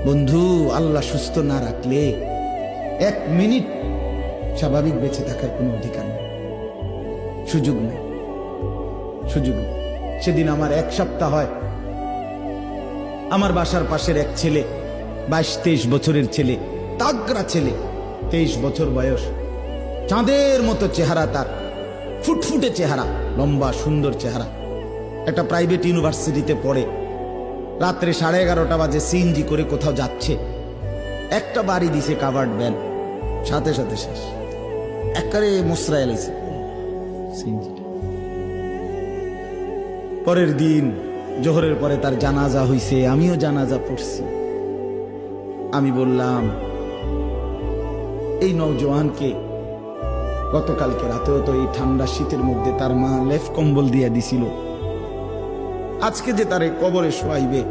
বন্ধু, আল্লাহ সুস্থ না রাখলে 1 মিনিট স্বাভাবিক বেঁচে থাকার কোনো অধিকার নেই, সুযোগ নেই, সুযোগ নেই। সেদিন আমার 1 সপ্তাহ হয়, আমার বাসার পাশের এক ছেলে, 22-23 বছরের ছেলে, তাগড়া ছেলে, 23 বছর বয়স, চাঁদের মতো চেহারা, তার ফুটফুটে চেহারা, লম্বা সুন্দর চেহারা, একটা প্রাইভেট ইউনিভার্সিটিতে পড়ে। রাত্রে 11:30 বাজে সিএনজি করে কোথাও যাচ্ছে, একটা বাড়ি দিছে কাভার্ড ভ্যান, সাথে সাথে শেষ, একেবারে মোসরা এলাইছে সিএনজিটা। পরের দিন জোহরের পরে তার জানাজা হইছে, আমিও জানাজা পড়ছি। আমি বললাম, এই নওজোয়ানকে গতকালকে রাতেও তো এই ঠান্ডা শীতের মধ্যে তার মা লেফ কম্বল দিয়ে দিছিল, আজকে যে তারে কবরে শোয়াইবে